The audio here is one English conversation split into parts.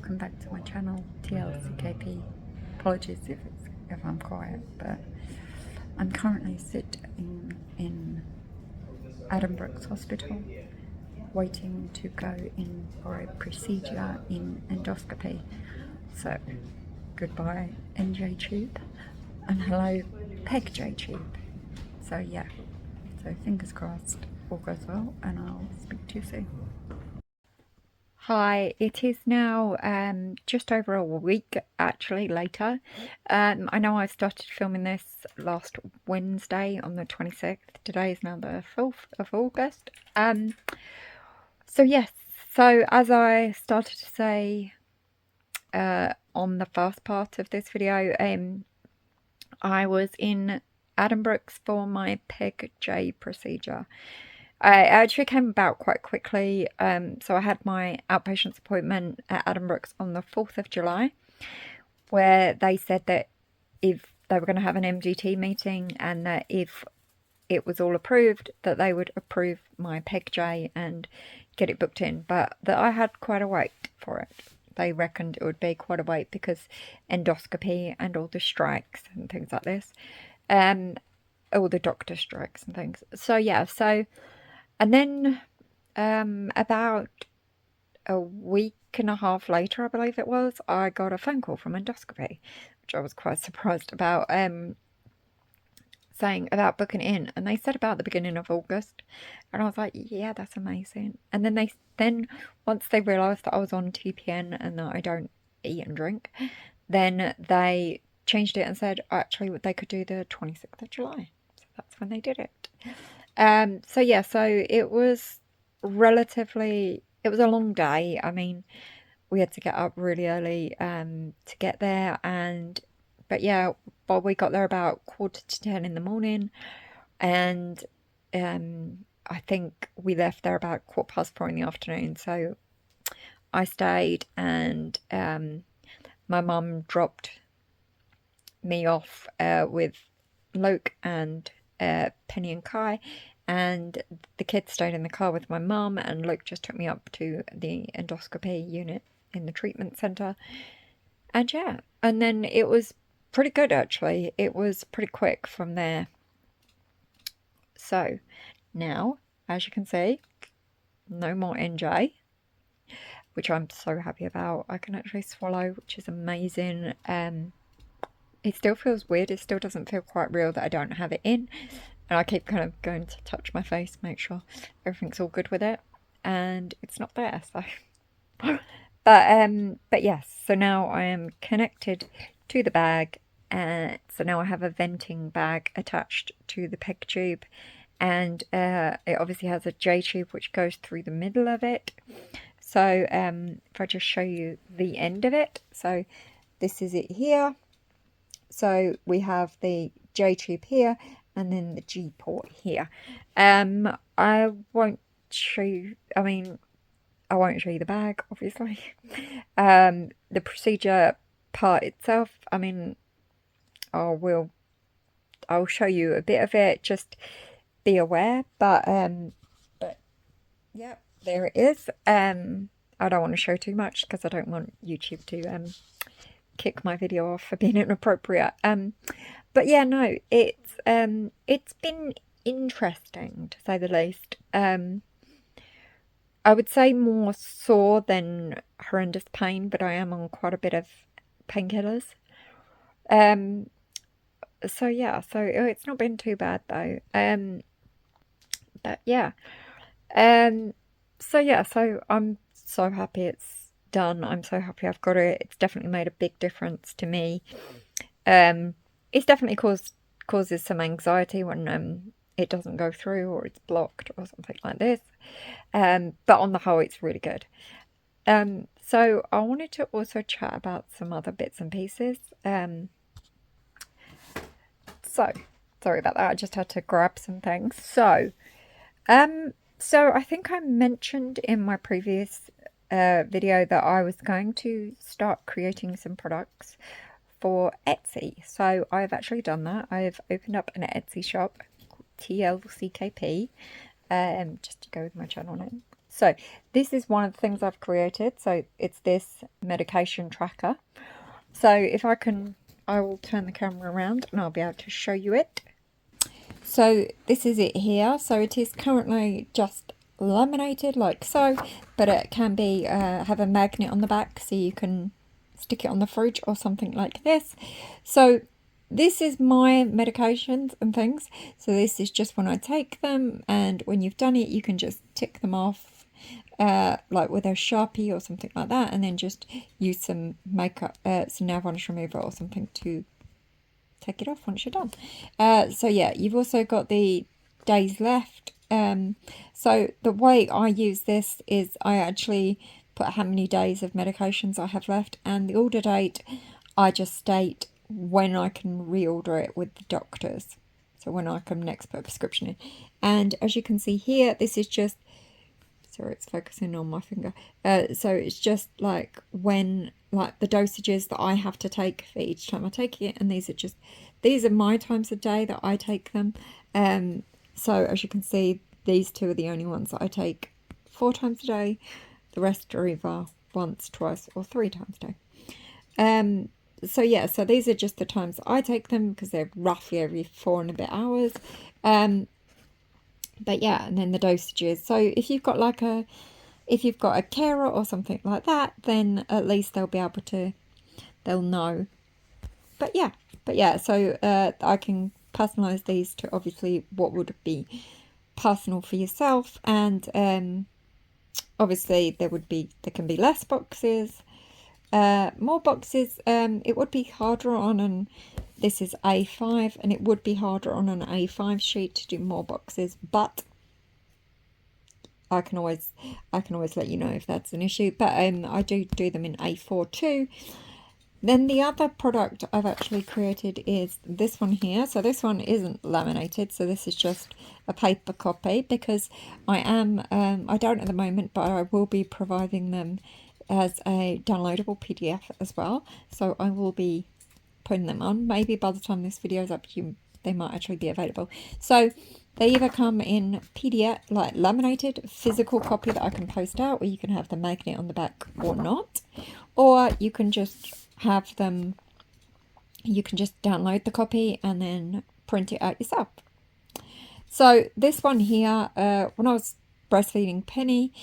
welcome back to my channel, TLCKP. Apologies if I'm quiet, but I'm currently sitting in Adam Brooks Hospital, waiting to go in for a procedure in endoscopy. So, goodbye NJ tube, and hello Peg J tube. So yeah, so fingers crossed, all goes well, and I'll speak to you soon. Hi, it is now just over a week actually later. I know I started filming this last Wednesday on the 26th. Today is now the 4th of August. So yes, so as I started to say on the first part of this video, I was in Adam Brooks for my Peg J procedure. It actually came about quite quickly. So I had my outpatient's appointment at Adam Brooks on the 4th of July, where they said that if they were going to have an MDT meeting and that if it was all approved, that they would approve my Peg J and get it booked in. But that I had quite a wait for it. They reckoned it would be quite a wait because endoscopy and all the strikes and things like this. All the doctor strikes and things. So yeah, and then about a week and a half later, I believe it was, I got a phone call from endoscopy, which I was quite surprised about, saying about booking it in. And they said about the beginning of August. And I was like, yeah, that's amazing. And then once they realised that I was on TPN and that I don't eat and drink, then they changed it and said, actually, they could do the 26th of July. So that's when they did it. So yeah, so it was it was a long day. I mean, we had to get up really early to get there, but yeah, we got there about 9:45 in the morning, and I think we left there about 4:15 in the afternoon. So I stayed, and my mum dropped me off with Luke and Penny and Kai, and the kids stayed in the car with my mum, and Luke just took me up to the endoscopy unit in the treatment centre. And yeah, and then it was pretty good actually. It was pretty quick from there. So now, as you can see, no more NJ, which I'm so happy about. I can actually swallow, which is amazing. It still feels weird. It still doesn't feel quite real that I don't have it in. And I keep kind of going to touch my face, make sure everything's all good with it. And it's not there, so. But yes, so now I am connected to the bag. So now I have a venting bag attached to the peg tube. And it obviously has a J tube which goes through the middle of it. So if I just show you the end of it. So this is it here. So we have the J tube here and then the G port here. I won't show you, I won't show you the bag, obviously. The procedure part itself, I'll show you a bit of it, just be aware, but yeah, there it is. I don't want to show too much because I don't want YouTube to kick my video off for being inappropriate. But yeah, no, it's been interesting to say the least. I would say more sore than horrendous pain, but I am on quite a bit of painkillers. So yeah, so it's not been too bad though. But yeah. So yeah, so I'm so happy it's done. I'm so happy I've got it. It's definitely made a big difference to me. It's definitely causes some anxiety when it doesn't go through or it's blocked or something like this. But on the whole, it's really good. So I wanted to also chat about some other bits and pieces. So sorry about that. I just had to grab some things. So I think I mentioned in my previous video that I was going to start creating some products for Etsy. So I've actually done that. I've opened up an Etsy shop called TLCKP, just to go with my channel name. So this is one of the things I've created. So it's this medication tracker. So if I can, I will turn the camera around and I'll be able to show you it. So this is it here. So it is currently just laminated like so, but it can be have a magnet on the back so you can stick it on the fridge or something like this. So this is my medications and things. So this is just when I take them, and when you've done it you can just tick them off like with a Sharpie or something like that, and then just use some makeup, some nail varnish remover or something to take it off once you're done. So yeah, you've also got the days left. So the way I use this is I actually put how many days of medications I have left, and the order date I just state when I can reorder it with the doctors. So when I can next put a prescription in. And as you can see here, this is just, sorry, it's focusing on my finger. So it's just like when, like the dosages that I have to take for each time I take it, and these are my times of day that I take them. So as you can see, these two are the only ones that I take 4 times a day. The rest are either once, twice, or 3 times a day. So yeah, so these are just the times that I take them, because they're roughly every 4 and a bit hours. But yeah, and then the dosages. So if you've got if you've got a carer or something like that, then at least they'll be able to, they'll know. But yeah, so I can personalize these to obviously what would be personal for yourself, and obviously there can be less boxes, more boxes. It would be harder on an, this is A5, and it would be harder on an A5 sheet to do more boxes, but I can always let you know if that's an issue. But I do them in A4 too. Then the other product I've actually created is this one here. So this one isn't laminated, so this is just a paper copy, because I don't at the moment, but I will be providing them as a downloadable PDF as well. So I will be putting them on. Maybe by the time this video is up, they might actually be available. So they either come in PDF, like laminated physical copy that I can post out, or you can have the magnet on the back or not, or you can just have them, you can just download the copy and then print it out yourself. So this one here, when I was breastfeeding Penny,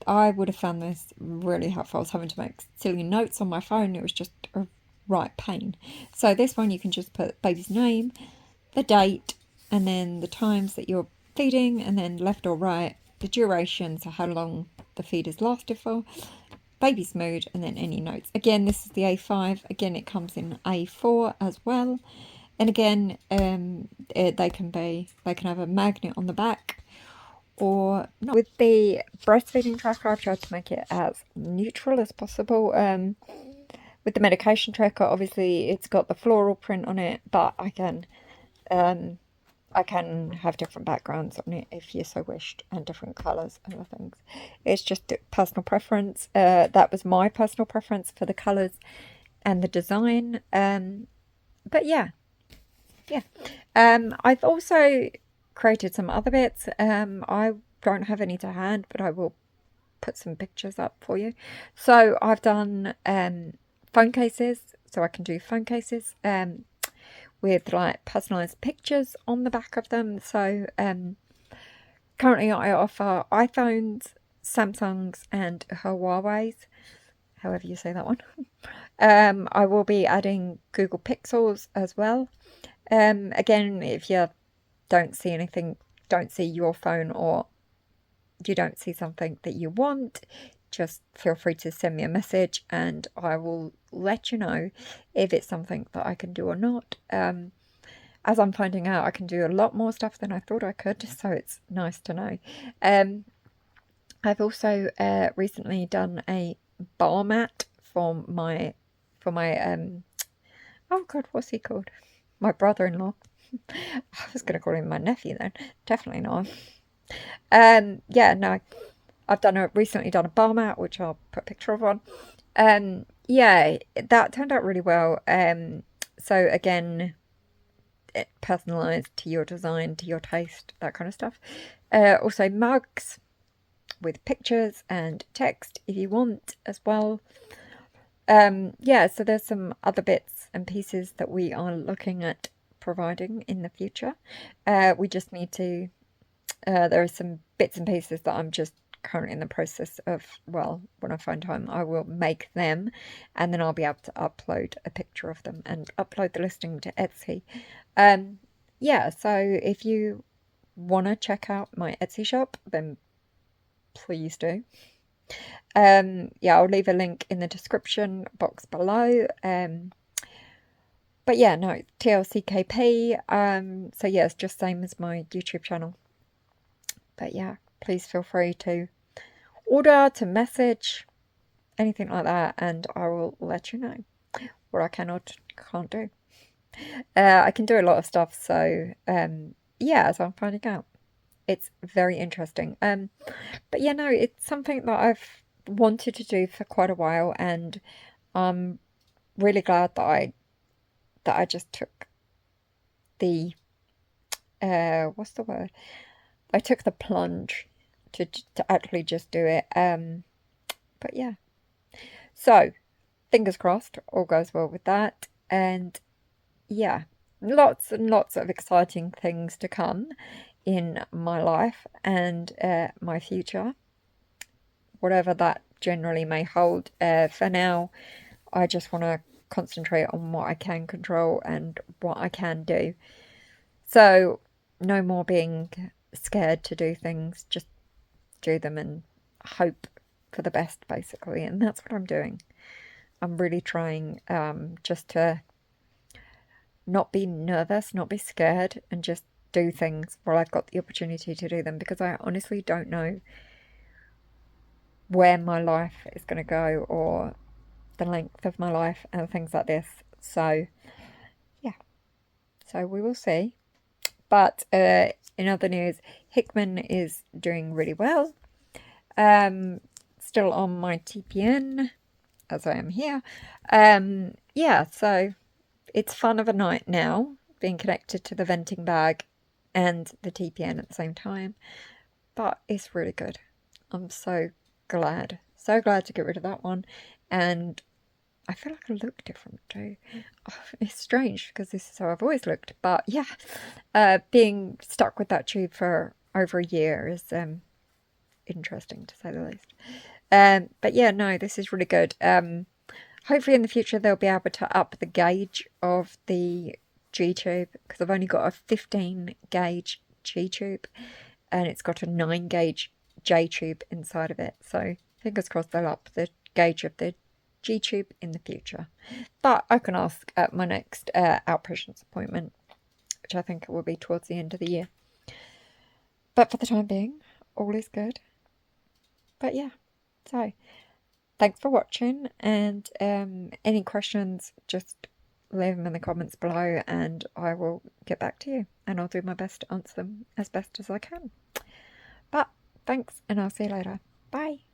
I would have found this really helpful. I was having to make silly notes on my phone. It was just a right pain. So this one, you can just put baby's name, the date, and then the times that you're feeding, and then left or right, the duration, so how long the feed has lasted for, baby's mood, and then any notes. Again, this is the A5. Again, it comes in A4 as well. And again, they can have a magnet on the back or not. With the breastfeeding tracker, I've tried to make it as neutral as possible. With the medication tracker, obviously it's got the floral print on it, but I can have different backgrounds on it if you so wished, and different colours and other things. It's just personal preference. That was my personal preference for the colours and the design. But yeah. I've also created some other bits. I don't have any to hand, but I will put some pictures up for you. So I've done phone cases, so I can do phone cases with like personalized pictures on the back of them. So currently I offer iPhones, Samsungs, and Huawei's, however you say that one. I will be adding Google Pixels as well. Again, if you don't see anything, don't see your phone, or you don't see something that you want, just feel free to send me a message and I will let you know if it's something that I can do or not. As I'm finding out, I can do a lot more stuff than I thought I could, so it's nice to know. I've also recently done a bar mat for my oh god, what's he called? My brother-in-law. I was going to call him my nephew then. Definitely not. Yeah, no, I've recently done a bar mat, which I'll put a picture of on. Yeah, that turned out really well. So again, personalised to your design, to your taste, that kind of stuff. Also mugs. with pictures and text if you want as well. Yeah, so there's some other bits and pieces that we are looking at providing in the future. We just need to, there are some bits and pieces that I'm just currently in the process of, well, when I find time, I will make them, and then I'll be able to upload a picture of them and upload the listing to Etsy. Yeah, so if you want to check out my Etsy shop, then please do. Yeah, I'll leave a link in the description box below. But yeah, no, TLCKP. So yeah, it's just same as my YouTube channel. But yeah, please feel free to order, to message, anything like that, and I will let you know what I cannot, can't do. I can do a lot of stuff, so yeah, as I'm finding out. It's very interesting. But yeah, no, it's something that I've wanted to do for quite a while, and I'm really glad that I just took the what's the word? I took the plunge to actually just do it. But yeah. So, fingers crossed, all goes well with that. And yeah, lots and lots of exciting things to come in my life and my future, whatever that generally may hold. For now, I just want to concentrate on what I can control and what I can do. So, no more being scared to do things, just do them and hope for the best, basically. And that's what I'm doing. I'm really trying just to not be nervous, not be scared, and just do things while I've got the opportunity to do them, because I honestly don't know where my life is going to go or the length of my life and things like this. So yeah, so we will see. But in other news, Hickman is doing really well. Still on my TPN, as I am here. Yeah, so it's fun of a night now, being connected to the venting bag and the TPN at the same time. But it's really good. I'm so glad to get rid of that one. And I feel like I look different too. It's strange because this is how I've always looked. But yeah, being stuck with that tube for over a year is interesting, to say the least. But yeah, no, this is really good. Hopefully in the future they'll be able to up the gauge of the G-tube, because I've only got a 15 gauge G-tube and it's got a 9 gauge J-tube inside of it. So fingers crossed they'll up the gauge of the G-tube in the future. But I can ask at my next outpatients appointment, which I think will be towards the end of the year. But for the time being, all is good. But yeah, so thanks for watching, and any questions, just leave them in the comments below and I will get back to you, and I'll do my best to answer them as best as I can. But thanks, and I'll see you later. Bye.